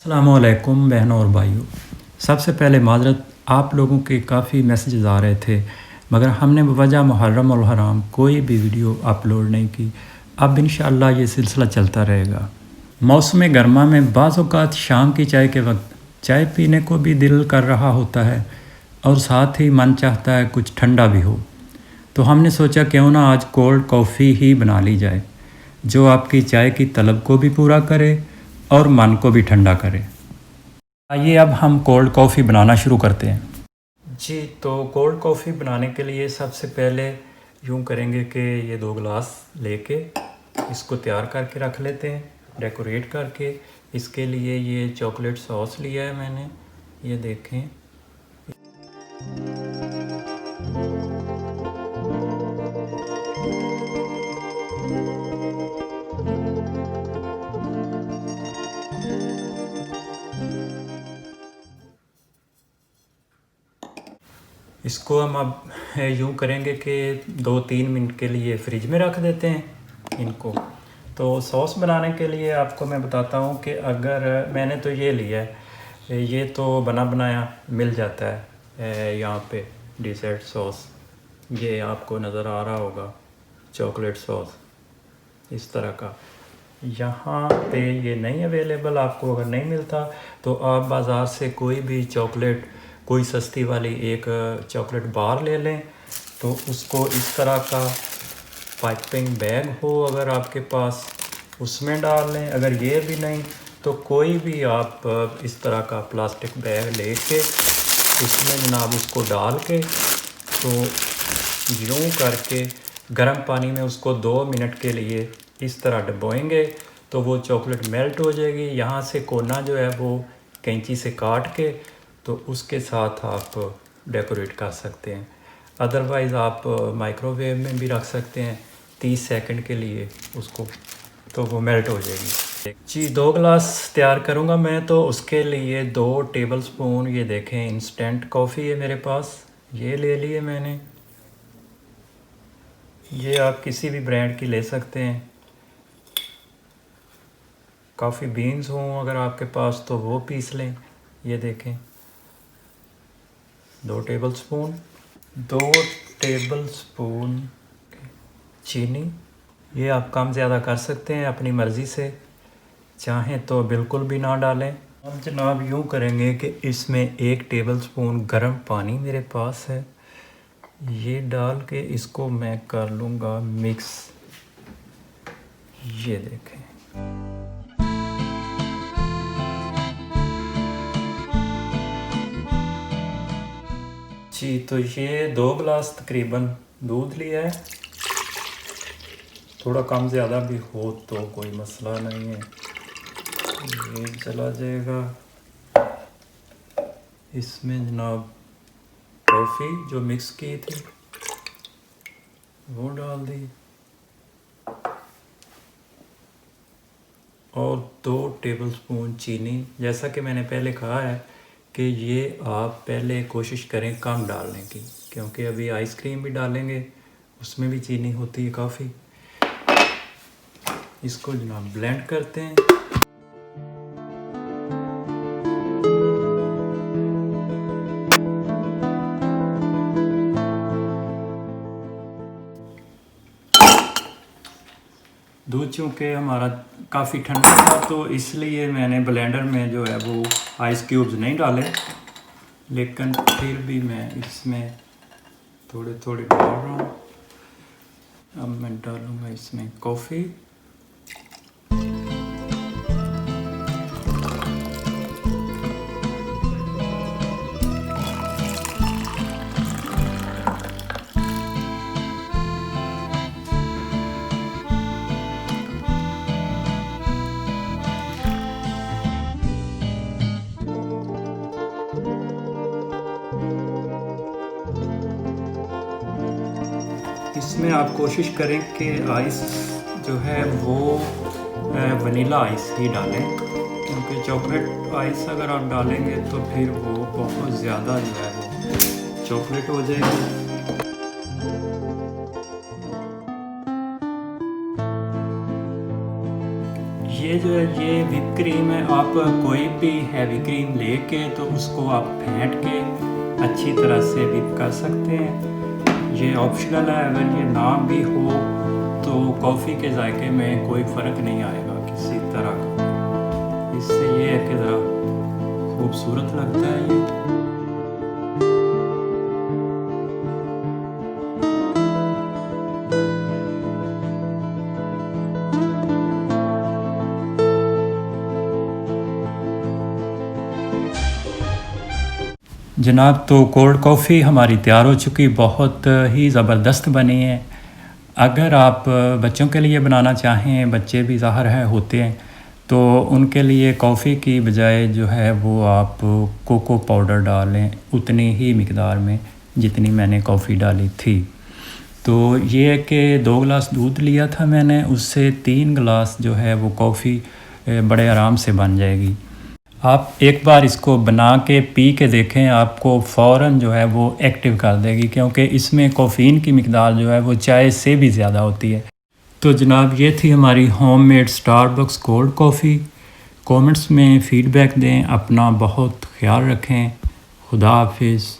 अस्सलामुअलैकुम बहनों और भाइयों। सबसे पहले माज़रत, आप लोगों के काफ़ी मैसेजेस आ रहे थे मगर हमने बवजह मुहर्रम और हराम कोई भी वीडियो अपलोड नहीं की। अब इंशाअल्लाह ये सिलसिला चलता रहेगा। मौसम गर्मा में बाज़ औक़ात शाम की चाय के वक्त चाय पीने को भी दिल कर रहा होता है और साथ ही मन चाहता है कुछ ठंडा भी हो। तो हमने सोचा क्यों ना आज कोल्ड कॉफ़ी ही बना ली जाए, जो आपकी चाय की तलब को भी पूरा करे और मन को भी ठंडा करे। आइए अब हम कोल्ड कॉफ़ी बनाना शुरू करते हैं। जी, तो कोल्ड कॉफ़ी बनाने के लिए सबसे पहले यूँ करेंगे कि ये 2 गिलास लेके इसको तैयार करके रख लेते हैं, डेकोरेट करके। इसके लिए ये चॉकलेट सॉस लिया है मैंने, ये देखें। इसको हम अब यूँ करेंगे कि 2-3 मिनट के लिए फ्रिज में रख देते हैं इनको। तो सॉस बनाने के लिए आपको मैं बताता हूँ कि अगर मैंने तो ये लिया है, ये तो बना बनाया मिल जाता है यहाँ पे, डेज़र्ट सॉस। ये आपको नज़र आ रहा होगा, चॉकलेट सॉस इस तरह का। यहाँ पे ये नहीं अवेलेबल, आपको अगर नहीं मिलता तो आप बाज़ार से कोई भी चॉकलेट, कोई सस्ती वाली एक चॉकलेट बार ले लें। तो उसको इस तरह का पाइपिंग बैग हो अगर आपके पास, उसमें डाल लें। अगर ये भी नहीं तो कोई भी आप इस तरह का प्लास्टिक बैग लेके उसमें जनाब उसको डाल के, तो यूँ करके गर्म पानी में उसको 2 मिनट के लिए इस तरह डुबोएंगे तो वो चॉकलेट मेल्ट हो जाएगी। यहाँ से कोना जो है वो कैंची से काट के तो उसके साथ आप डेकोरेट कर सकते हैं। अदरवाइज़ आप माइक्रोवेव में भी रख सकते हैं 30 सेकंड के लिए उसको, तो वो मेल्ट हो जाएगी। जी, 2 गिलास तैयार करूँगा मैं, तो उसके लिए 2 टेबलस्पून, ये देखें इंस्टेंट कॉफ़ी है मेरे पास, ये ले लिए मैंने। ये आप किसी भी ब्रांड की ले सकते हैं। कॉफ़ी बीन्स हों अगर आपके पास तो वो पीस लें। ये देखें 2 टेबलस्पून, 2 टेबलस्पून चीनी। ये आप कम ज़्यादा कर सकते हैं अपनी मर्ज़ी से, चाहें तो बिल्कुल भी ना डालें। अब जनाब यूँ करेंगे कि इसमें 1 टेबलस्पून गर्म पानी मेरे पास है, ये डाल के इसको मैं कर लूँगा मिक्स। ये देखें, जी, तो ये 2 गिलास तकरीबन दूध लिया है। थोड़ा कम ज़्यादा भी हो तो कोई मसला नहीं है, ये चला जाएगा। इसमें जनाब कॉफ़ी जो मिक्स की थी वो डाल दी और 2 टेबलस्पून चीनी। जैसा कि मैंने पहले कहा है कि ये आप पहले कोशिश करें कम डालने की, क्योंकि अभी आइसक्रीम भी डालेंगे उसमें भी चीनी होती है काफ़ी। इसको जनाब ब्लेंड करते हैं। दूध चूँकि हमारा काफ़ी ठंडा था तो इसलिए मैंने ब्लेंडर में जो है वो आइस क्यूब्स नहीं डाले, लेकिन फिर भी मैं इसमें थोड़े थोड़े डाल रहा हूँ। अब मैं डालूँगा इसमें कॉफ़ी। इसमें आप कोशिश करें कि आइस जो है वो वनीला आइस ही डालें, क्योंकि चॉकलेट आइस अगर आप डालेंगे तो फिर वो बहुत ज़्यादा जो है वो चॉकलेट हो जाएगी। ये ये जो है ये व्हिप क्रीम है, आप कोई भी हैवी क्रीम लेके तो उसको आप फेंट के अच्छी तरह से व्हिप कर सकते हैं। ये ऑप्शनल है, अगर ये ना भी हो तो कॉफ़ी के जायके में कोई फ़र्क नहीं आएगा किसी तरह का। इससे ये है कि ज़रा खूबसूरत लगता है ये। जनाब, तो कोल्ड कॉफ़ी हमारी तैयार हो चुकी, बहुत ही ज़बरदस्त बनी है। अगर आप बच्चों के लिए बनाना चाहें, बच्चे भी ज़ाहिर है होते हैं, तो उनके लिए कॉफ़ी की बजाय जो है वो आप कोको पाउडर डालें उतनी ही मिकदार में जितनी मैंने कॉफ़ी डाली थी। तो ये है कि 2 गिलास दूध लिया था मैंने, उससे 3 गिलास जो है वो कॉफ़ी बड़े आराम से बन जाएगी। आप एक बार इसको बना के पी के देखें, आपको फ़ौरन जो है वो एक्टिव कर देगी, क्योंकि इसमें कैफ़ीन की मिकदार जो है वो चाय से भी ज़्यादा होती है। तो जनाब, ये थी हमारी homemade Starbucks cold coffee. Comments में फ़ीडबैक दें, अपना बहुत ख्याल रखें। खुदा हाफिज़।